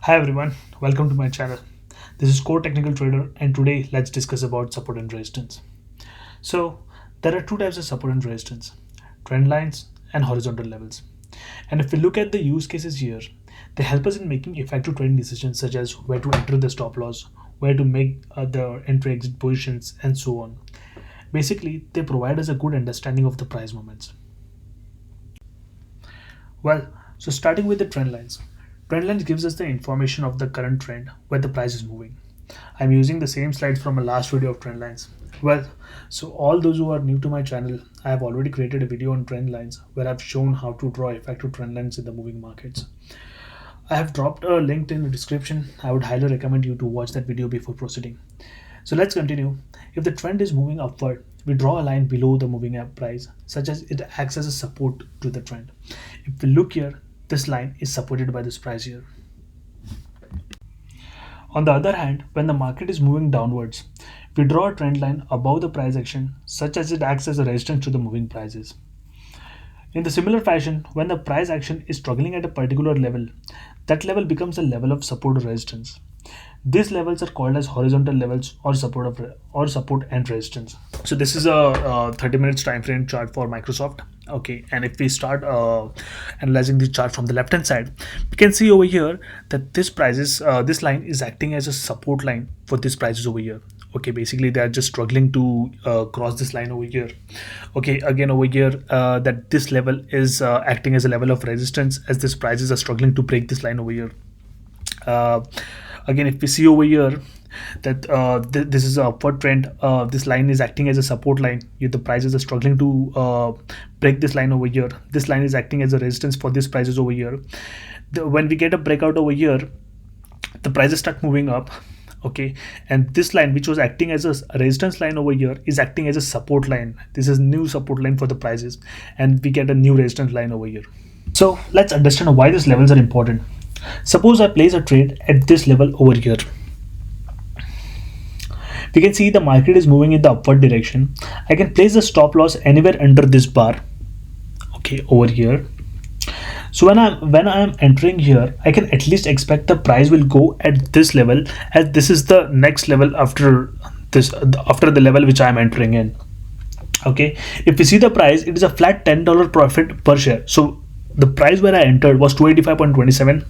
Hi everyone, welcome to my channel. This is Core Technical Trader, and today let's discuss about support and resistance. So, there are two types of support and resistance: trend lines and horizontal levels. And if we look at the use cases here, they help us in making effective trading decisions such as where to enter the stop loss, where to make the entry exit positions, and so on. Basically, they provide us a good understanding of the price movements. Well, so starting with the trend lines. Trend lines gives us the information of the current trend where the price is moving. I'm using the same slides from a last video of trend lines. Well, so all those who are new to my channel, I have already created a video on trend lines where I've shown how to draw effective trend lines in the moving markets. I have dropped a link in the description. I would highly recommend you to watch that video before proceeding. So let's continue. If the trend is moving upward, we draw a line below the moving average price, such as it acts as a support to the trend. If we look here, this line is supported by this price here. On the other hand, when the market is moving downwards, we draw a trend line above the price action, such as it acts as a resistance to the moving prices. In the similar fashion, when the price action is struggling at a particular level, that level becomes a level of support or resistance. These levels are called as horizontal levels or support and resistance. So this is a 30 minutes time frame chart for Microsoft. Okay, and if we start analyzing the chart from the left hand side, we can see over here that this line is acting as a support line for these prices over here. Okay, basically they are just struggling to cross this line over here. Okay, again over here, that this level is acting as a level of resistance as these prices are struggling to break this line over here. uh, Again, if we see over here that this is a upward trend, this line is acting as a support line. Yet the prices are struggling to break this line over here. This line is acting as a resistance for these prices over here. When we get a breakout over here, the prices start moving up. Okay, and this line which was acting as a resistance line over here is acting as a support line. This is new support line for the prices, and we get a new resistance line over here. So let's understand why these levels are important. Suppose I place a trade at this level over here. We can see the market is moving in the upward direction. I can place the stop loss anywhere under this bar. Okay, over here. So when I'm entering here, I can at least expect the price will go at this level, as this is the next level after the level which I am entering in. Okay, if we see the price, it is a flat $10 profit per share. So the price where I entered was 285.27.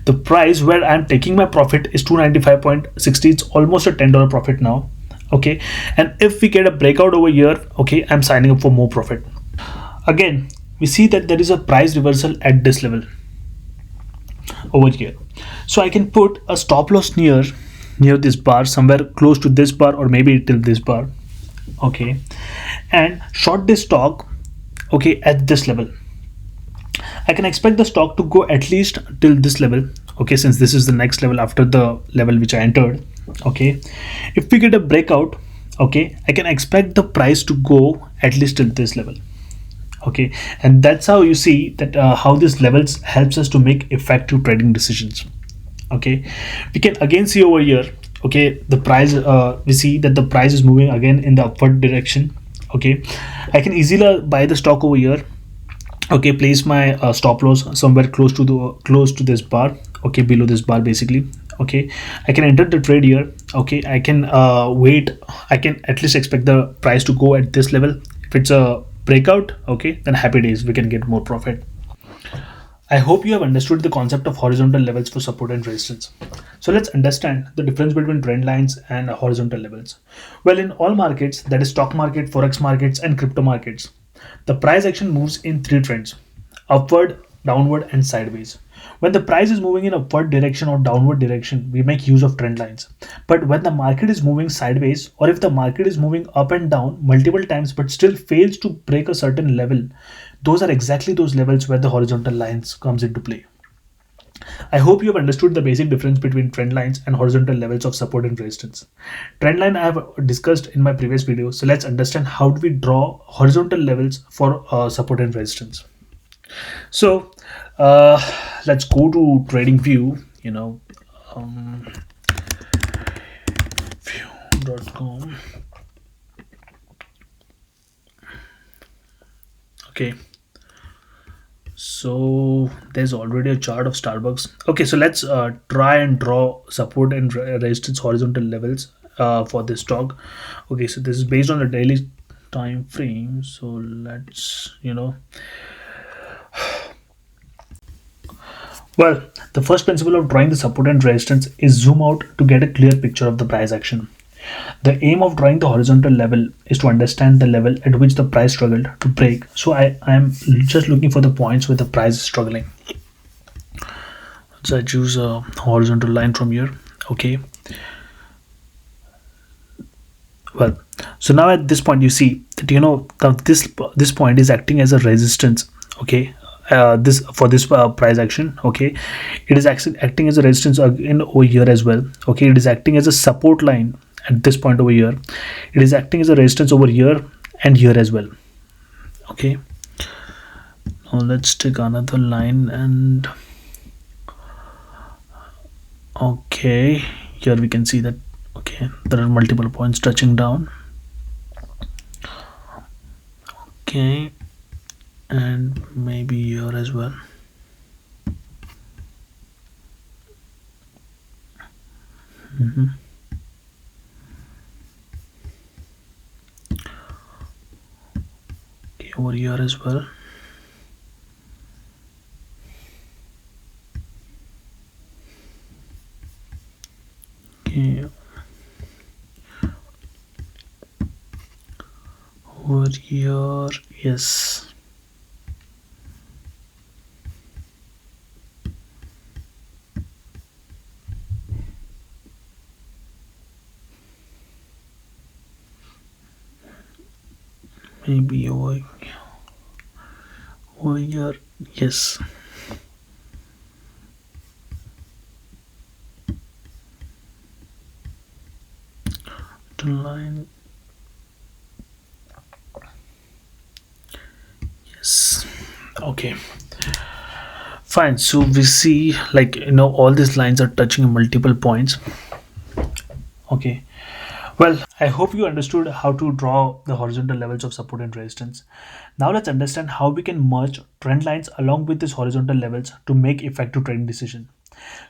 The price where I'm taking my profit is 295.60. It's almost a $10 profit now. Okay, and if we get a breakout over here, okay, I'm signing up for more profit. Again, we see that there is a price reversal at this level over here. So I can put a stop loss near this bar, somewhere close to this bar, or maybe till this bar. Okay, and short this stock, okay, at this level. I can expect the stock to go at least till this level. Okay, since this is the next level after the level which I entered. Okay, if we get a breakout, okay, I can expect the price to go at least till this level. Okay, and that's how you see that how these levels helps us to make effective trading decisions. Okay, we can again see over here, okay, the price, we see that the price is moving again in the upward direction. Okay, I can easily buy the stock over here. Okay, place my stop loss somewhere close to this bar. Okay, below this bar basically. Okay, I can enter the trade here. Okay, I can wait. I can at least expect the price to go at this level. If it's a breakout, okay, then happy days, we can get more profit. I hope you have understood the concept of horizontal levels for support and resistance. So let's understand the difference between trend lines and horizontal levels. Well, in all markets, that is stock market, forex markets, and crypto markets, the price action moves in three trends: upward, downward, and sideways. When the price is moving in upward direction or downward direction, we make use of trend lines. But when the market is moving sideways, or if the market is moving up and down multiple times but still fails to break a certain level, those are exactly those levels where the horizontal lines comes into play. I hope you have understood the basic difference between trend lines and horizontal levels of support and resistance. Trend line I have discussed in my previous video, so let's understand how do we draw horizontal levels for support and resistance. So uh, let's go to trading view, um, view.com. Okay, So there's already a chart of Starbucks. Okay, so let's try and draw support and resistance horizontal levels for this stock. Okay, so this is based on the daily time frame. So let's, well, the first principle of drawing the support and resistance is zoom out to get a clear picture of the price action. The aim of drawing the horizontal level is to understand the level at which the price struggled to break. So I am just looking for the points where the price is struggling. So I choose a horizontal line from here. Okay. Well, so now at this point you see that this point is acting as a resistance. Okay. This for this price action. Okay, it is actually acting as a resistance again over here as well. Okay, it is acting as a support line at this point over here. It is acting as a resistance over here and here as well. Okay, now let's take another line, and okay, here we can see that okay, there are multiple points touching down. Okay, and maybe here as well. Okay, over here as well. Okay, over here, yes. Maybe over here, yes. The line, yes. Okay, fine. So we see like all these lines are touching multiple points. Okay, well, I hope you understood how to draw the horizontal levels of support and resistance. Now let's understand how we can merge trend lines along with these horizontal levels to make effective trading decision.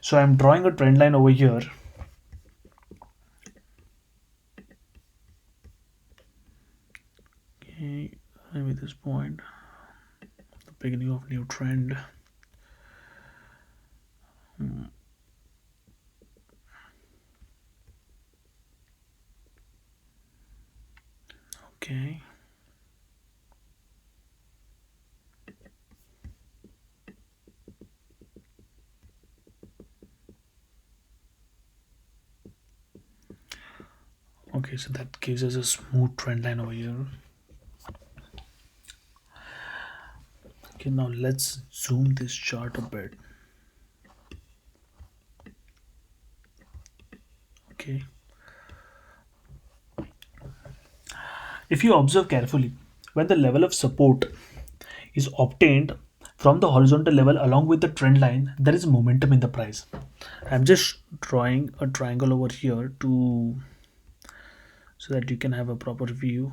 So I'm drawing a trend line over here. Okay, maybe this point, the beginning of new trend. Okay. Okay, so that gives us a smooth trend line over here. Okay, now let's zoom this chart a bit. Okay. If you observe carefully, when the level of support is obtained from the horizontal level along with the trend line, there is momentum in the price. I'm just drawing a triangle over here to so that you can have a proper view.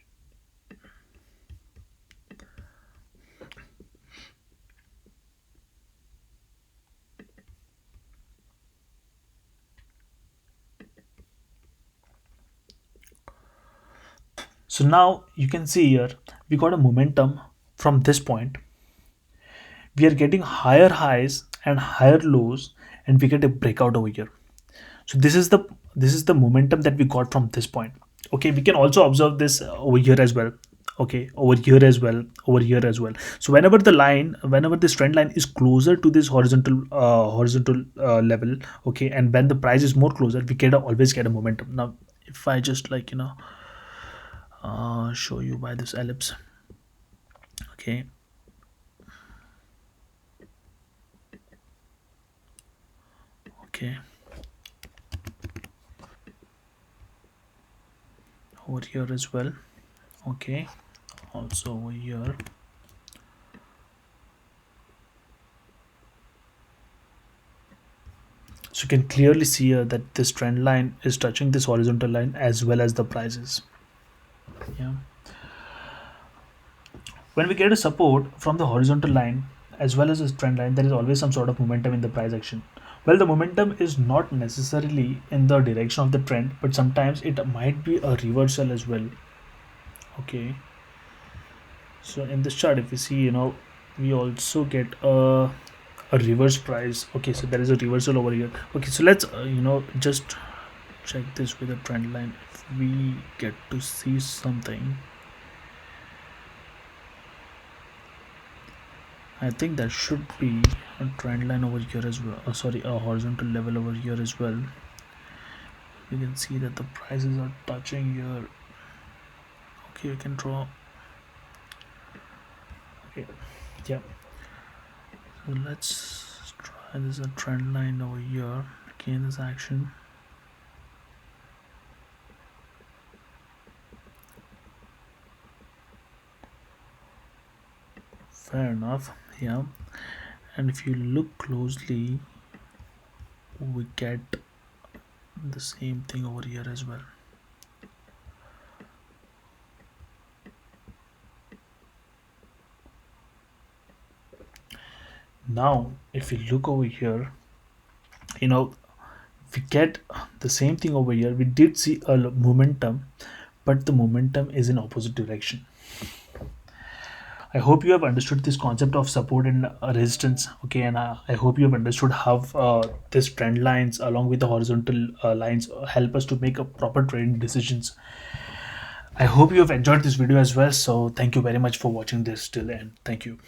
So now you can see here we got a momentum from this point. We are getting higher highs and higher lows, and we get a breakout over here. So this is the momentum that we got from this point. Okay, we can also observe this over here as well. Okay, over here as well, over here as well. So whenever this trend line is closer to this horizontal level, okay, and when the price is more closer, we get always get a momentum. Now if I just like show you by this ellipse. Okay, okay, over here as well. Okay, also over here. So you can clearly see here that this trend line is touching this horizontal line as well as the prices. Yeah, when we get a support from the horizontal line as well as a trend line, there is always some sort of momentum in the price action. Well, the momentum is not necessarily in the direction of the trend, but sometimes it might be a reversal as well. Okay, so in this chart, if you see, we also get a reverse price. Okay, so there is a reversal over here. Okay, so let's just check this with a trend line. If we get to see something, I think there should be a trend line over here as well. Sorry, a horizontal level over here as well. You can see that the prices are touching here. Okay, you can draw. Okay, yeah. So let's try this a trend line over here. Again, this action. Fair enough. Yeah, and if you look closely, we get the same thing over here as well. Now if you look over here, you know we get the same thing over here. We did see a momentum, but the momentum is in opposite direction. I hope you have understood this concept of support and resistance. Okay, and I hope you have understood how this trend lines along with the horizontal lines help us to make a proper trading decisions. I hope you have enjoyed this video as well. So thank you very much for watching this till the end. Thank you.